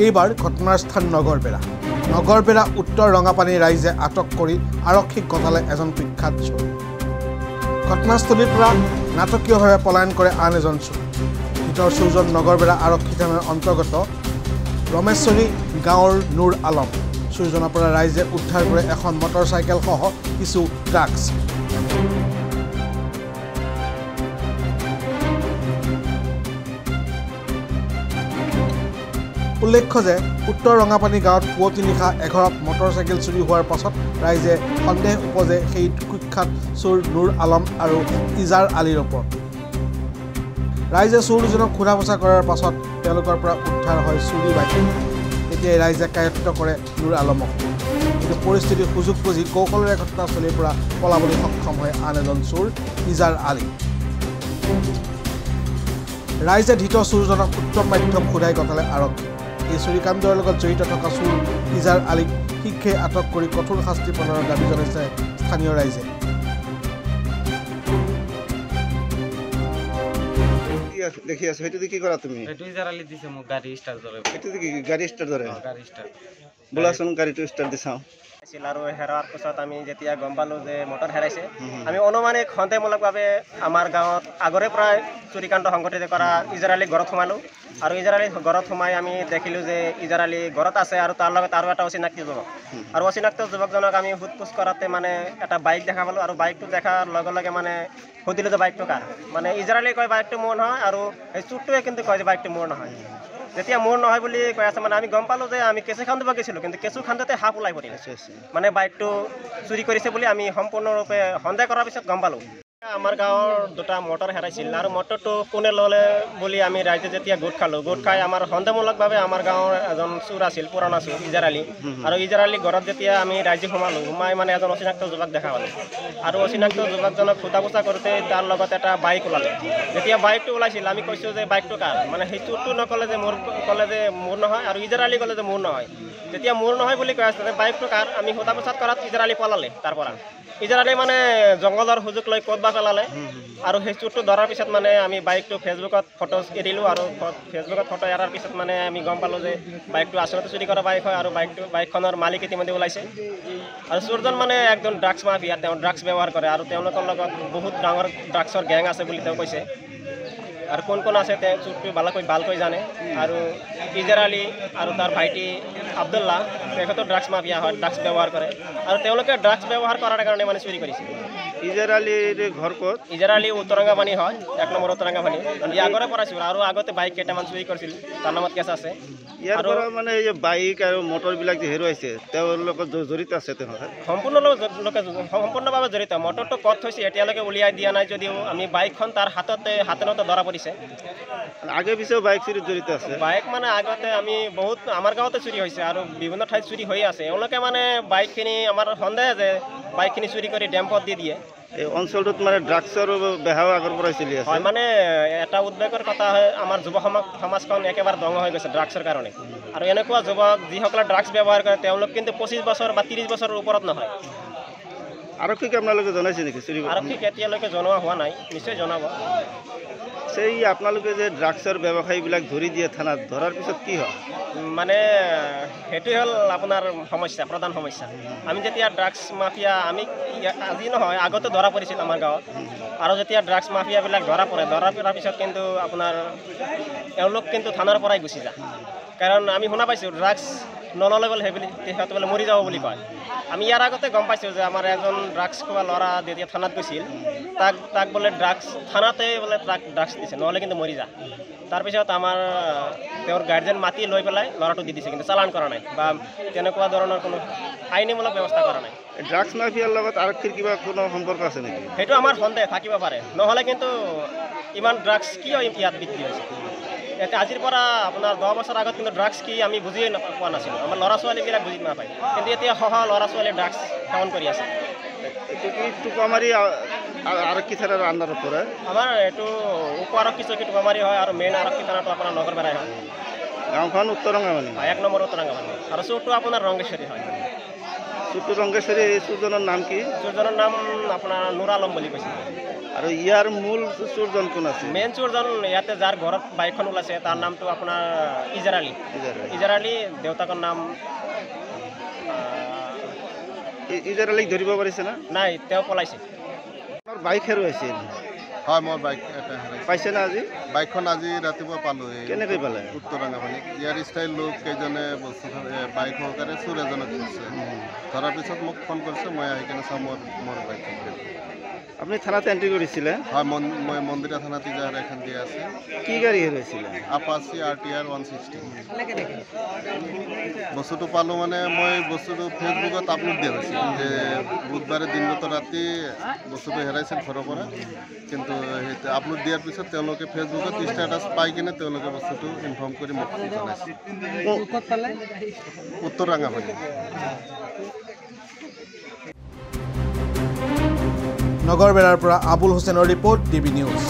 এইবাৰ ঘটনাৰ স্থান নগৰবেৰা উত্তৰ ৰঙাপানী ৰাইজে আটক কৰি আৰক্ষীক গতালে এজন বিখ্যাত চোৰ। ঘটনাস্থলীৰ পৰা নাটকীয়ভাৱে পলায়ন কৰে আন এজন চোৰ। ভিতৰ চোৰজন নগৰবেৰা আৰক্ষী থানাৰ অন্তৰ্গত ৰমেশ্বৰী গাঁৱৰ নুৰ আলম। চোৰজনৰ পৰা ৰাইজে উদ্ধাৰ কৰে এখন মটৰচাইকেলসহ কিছু ড্ৰাগছ। উল্লেখ্য যে উত্তৰ ৰঙাপানী গাঁৱত পুৱতি নিশা এঘৰত মটৰচাইকেল চুৰি হোৱাৰ পাছত ৰাইজে সন্দেহ উপজে সেই কুখ্যাত চোৰ নুৰ আলম আৰু ইজাৰ আলীৰ ওপৰত। ৰাইজে চোৰ দুজনক সোধা পোছা কৰাৰ পাছত তেওঁলোকৰ পৰা উদ্ধাৰ হয় চুৰি বাইক। তেতিয়াই ৰাইজে কায়ত্ব কৰে নুৰ আলমক। কিন্তু পৰিস্থিতিৰ সুযোগ বুজি কৌশলেৰে ঘটনাস্থলীৰ পৰা পলাবলৈ সক্ষম হয় আন এজন চোৰ ইজাৰ আলী। ৰাইজে ধৃত চোৰজনক উত্তম মাধ্যম সোধাই গতালে আৰক্ষী। এই চুৰিকাণ্ডৰ লগত জড়িত থকা চোৰ ইজাৰ আলীক শীঘ্ৰে আটক কৰি কঠোৰ শাস্তি প্ৰদানৰ দাবী জনাইছে স্থানীয় ৰাইজে। দেখি আছো সেইটো কি কৰা তুমি? সেইটো ইজাৰ আলী দিছে মোক গাড়ী ষ্টাৰ্ট ধৰে। সেইটো কি গাড়ী ষ্টাৰ্ট ধৰে? গাড়ী ষ্টাৰ্ট বোলাচোন গাড়ীটো ষ্টাৰ্ট দি চাওঁ। আৰু হেৰোৱাৰ পিছত আমি যেতিয়া গম পালোঁ যে মটৰ হেৰাইছে, আমি অনুমানিক সন্দেহমূলকভাৱে আমাৰ গাঁৱত আগৰে প্ৰায় চুৰিকাণ্ড সংঘটিত কৰা ইজাৰ আলীক ঘৰত সোমালোঁ। আৰু ইজাৰ আলী ঘৰত সোমাই আমি দেখিলোঁ যে ইজাৰ আলী ঘৰত আছে আৰু তাৰ লগত আৰু এটা অচিনাক্ত যুৱক। আৰু অচিনাক্ত যুৱকজনক আমি সোধ-পোছ কৰাতে মানে এটা বাইক দেখা পালোঁ। আৰু বাইকটো দেখাৰ লগে লগে মানে সুধিলোঁ যে বাইকটো কাৰ। মানে ইজাৰ আলী কয় বাইকটো মোৰ নহয়, আৰু এই চোৰটোৱে কিন্তু কয় যে বাইকটো মোৰ নহয়। যেতিয়া মোৰ নহয় বুলি কৈ আছে মানে আমি গম পালোঁ যে আমি কেঁচু খান্দিব গৈছিলোঁ, কিন্তু কেঁচু খান্দোতে সাপ ওলাই পৰিল। মানে বাইকটো চুৰি কৰিছে বুলি আমি সম্পূৰ্ণৰূপে সন্দেহ কৰাৰ পিছত গম পালোঁ। আমাৰ গাঁৱৰ দুটা মটৰ হেৰাইছিল আৰু মটৰটো কোনে ল'লে বুলি আমি ৰাইজে যেতিয়া গোট খাই আমাৰ সন্দেহমূলকভাৱে আমাৰ গাঁৱৰ এজন চোৰ আছিল, পুৰণা চোৰ ইজাৰ আলী। আৰু ইজাৰ আলী ঘৰত যেতিয়া আমি ৰাইজে সোমাই মানে এজন অচিনাক্ত যুৱক দেখা পালোঁ। আৰু অচিনাক্ত যুৱকজনক সোধা পোছা কৰোঁতে তাৰ লগত এটা বাইক ওলালে। যেতিয়া বাইকটো ওলাইছিল আমি কৈছোঁ যে বাইকটো কাৰ। মানে সেই চোৰটো নক'লে যে মোৰ নহয়, আৰু ইজাৰ আলী ক'লে যে মোৰ নহয়। যেতিয়া মোৰ নহয় বুলি কৈ আছে বাইকটো কাৰ, আমি সোধা পোছাত কৰাত ইজাৰ আলী পলালে। তাৰ পৰা ইজাৰ আলী মানে জংঘলৰ সুযোগ লৈ ক'ত বা পেলালে। আৰু সেই চোৰটো ধৰাৰ পিছত মানে আমি বাইকটো ফেচবুকত ফটো এৰিলোঁ। আৰু ফেচবুকত ফটো এৰাৰ পিছত মানে আমি গম পালোঁ যে বাইকটো আচলতে চুৰি কৰা বাইক হয়, আৰু বাইকখনৰ মালিক ইতিমধ্যে ওলাইছে। আৰু চোৰজন মানে একজন ড্ৰাগছ মাফিয়া, তেওঁ ড্ৰাগছ ব্যৱহাৰ কৰে আৰু তেওঁলোকৰ লগত বহুত ডাঙৰ ড্ৰাগছৰ গেং আছে বুলি তেওঁ কৈছে। আৰু কোন কোন আছে তেওঁ চোৰটো ভালকৈ জানে। আৰু ইজাৰ আলী আৰু তাৰ ভাইটি আব্দুল্লাহ তেখেতৰ ড্ৰাগছ মাফিয়া হয়, ড্ৰাগছ ব্যৱহাৰ কৰে। আৰু তেওঁলোকে ড্ৰাগছ ব্যৱহাৰ কৰাৰ কাৰণে মানে চুৰি কৰিছিল। ইজাৰ আলীৰ ঘৰ ক'ত? ইজাৰ আলী উত্তৰঙ্গাপানী হয়, 1 নম্বৰ উত্তৰঙ্গাপানী। ই আগৰে পৰা চোৰ, আৰু আগতে বাইক কেইটামান চুৰি কৰিছিল, তাৰ নামত কেছ আছে। ইয়াৰ পৰা মানে এই বাইক আৰু মটৰবিলাক যে হেৰুৱাইছে তেওঁৰ লগত জড়িত আছে তেওঁলোকে? সম্পূৰ্ণভাৱে জড়িত। মটৰটো ক'ত থৈছে এতিয়ালৈকে উলিয়াই দিয়া নাই যদিও আমি বাইকখন তাৰ হাততে ধৰা পৰিছে। আগে পিছেও বাইক চুৰিত জড়িত আছে? বাইক মানে আগতে আমি বহুত আমাৰ গাঁৱতে চুৰি হৈছে আৰু বিভিন্ন ঠাইত চুৰি হৈ আছে। এওঁলোকে মানে বাইকখিনি আমাৰ সন্দেহ যে বাইকখিনি চুৰি কৰি ডেম্পত দি দিয়ে। এই অঞ্চলটোত মানে ড্ৰাগছৰ বেহাও আগৰ পৰাই চলি আছে? হয়, মানে এটা উদ্বেগৰ কথা হয়, আমাৰ যুৱ সমাজখন একেবাৰে ধ্বংস হৈ গৈছে ড্ৰাগছৰ কাৰণে। আৰু এনেকুৱা যুৱক যিসকলে ড্ৰাগছ ব্যৱহাৰ কৰে তেওঁলোক কিন্তু 25 বছৰ বা 30 বছৰৰ ওপৰত নহয়। আৰক্ষীক আপোনালোকে জনাইছে নেকি চুৰি? আৰক্ষীক এতিয়ালৈকে জনোৱা হোৱা নাই, নিশ্চয় জনাব। সেই আপোনালোকে যে ড্ৰাগছৰ ব্যৱসায়ীবিলাক ধৰি দিয়ে থানাত, ধৰাৰ পিছত কি হয়? মানে সেইটোৱে হ'ল আপোনাৰ সমস্যা, প্ৰধান সমস্যা। আমি যেতিয়া ড্ৰাগছ মাফিয়া আমি আজি নহয় আগতে ধৰা পৰিছিল আমাৰ গাঁৱত। আৰু যেতিয়া ড্ৰাগছ মাফিয়াবিলাক ধৰাৰ পিছত কিন্তু আপোনাৰ এওঁলোক কিন্তু থানাৰ পৰাই গুচি যায়। কাৰণ আমি শুনা পাইছোঁ ড্ৰাগছ নল'লে বোলে সেইবুলি সিহঁতে বোলে মৰি যাব বুলি কয়। আমি ইয়াৰ আগতে গম পাইছোঁ যে আমাৰ এজন ড্ৰাগছ খোৱা ল'ৰা যেতিয়া থানাত গৈছিল তাক বোলে থানাতে বোলে ড্ৰাগছ দিছে, নহ'লে কিন্তু মৰি যায়। তাৰপিছত আমাৰ তেওঁৰ গাৰ্জেন মাতি লৈ পেলাই ল'ৰাটো দি দিছে, কিন্তু চালান কৰা নাই বা তেনেকুৱা ধৰণৰ কোনো আইনীমূলক ব্যৱস্থা কৰা নাই। ড্ৰাগছ মাফিয়াৰ লগত আৰক্ষীৰ কিবা কোনো সম্পৰ্ক আছে নেকি? সেইটো আমাৰ সন্দেহ থাকিব পাৰে, নহ'লে কিন্তু ইমান ড্ৰাগছ কিয় ইয়াত বিক্ৰী হৈছে। এতিয়া আজিৰ পৰা আপোনাৰ 10 বছৰ আগত কিন্তু ড্ৰাগছ কি আমি বুজিয়ে পোৱা নাছিলোঁ। আমাৰ ল'ৰা ছোৱালীবিলাক বুজি নাপায়, কিন্তু এতিয়া ল'ৰা ছোৱালীয়ে ড্ৰাগছ সেৱন কৰি আছে। এইটো কি টোকামাৰী আৰক্ষী থানাৰ আণ্ডাৰত পৰে? আমাৰ এইটো উপ আৰক্ষী চকী টোকামাৰী হয়, আৰু মেইন আৰক্ষী থানাটো আপোনাৰ নগৰবেৰাই হয়। গাঁওখন উত্তৰঙ্গাপানী? 1 নম্বৰ উত্তৰঙ্গাপানী। আৰু চোৰটো আপোনাৰ ৰংগেশ্বৰী হয়। চোৰটো ৰংগেশ্বৰী। চোৰজনৰ নাম কি? চোৰজনৰ নাম আপোনাৰ নুৰ আলম বুলি কৈছে। আৰু ইয়াৰ মূল চোৰজন কোন আছে? মেইন চোৰজন ইয়াতে যাৰ ঘৰত বাইকখন ওলাইছে তাৰ নামটো আপোনাৰ ইজাৰ আলী দেউতাকৰ নাম ইজাৰ আলীক ধৰিব পাৰিছে না? নাই, তেওঁ পলাইছে। আপোনাৰ বাইক হেৰুৱাইছিল, হয়, মই বাইক এটা হেৰাইছোঁ। পাইছে না আজি? বাইকখন আজি ৰাতিপুৱা পালোঁ। কেনেকৈ পালে? উত্তৰ ৰঙাপানীত ইয়াৰ ষ্টাইল লোক কেইজনে বস্তু বাইক সহকাৰে চোৰ এজনক ধৰিছে। ধৰাৰ পিছত মোক ফোন কৰিছে, মই আহি কিনে চাওঁ মোৰ বাইকখন। আপুনি থানাত এণ্ট্ৰি কৰিছিলে? হয়, মই মন্দিৰা থানাত ইজাহাৰ এখন দিয়া আছে। কি গাড়ী হেৰুৱাইছিলে? Apache RTR 160। বস্তুটো পালোঁ মানে মই বস্তুটো ফেচবুকত আপলোড দিয়া হৈছিল যে বুধবাৰে দিনটো ৰাতি বস্তুটো হেৰাইছিল ঘৰৰ পৰা, কিন্তু সেইটো আপলোড দিয়াৰ পিছত তেওঁলোকে ফেচবুকত ষ্টেটাছ পাই কিনে তেওঁলোকে বস্তুটো ইনফৰ্ম কৰি মোক জনাইছিল। উত্তৰ ৰঙাপানী। নগৰবেৰাৰ পৰা আবুল হুছেইনৰ ৰিপৰ্ট, DB নিউজ।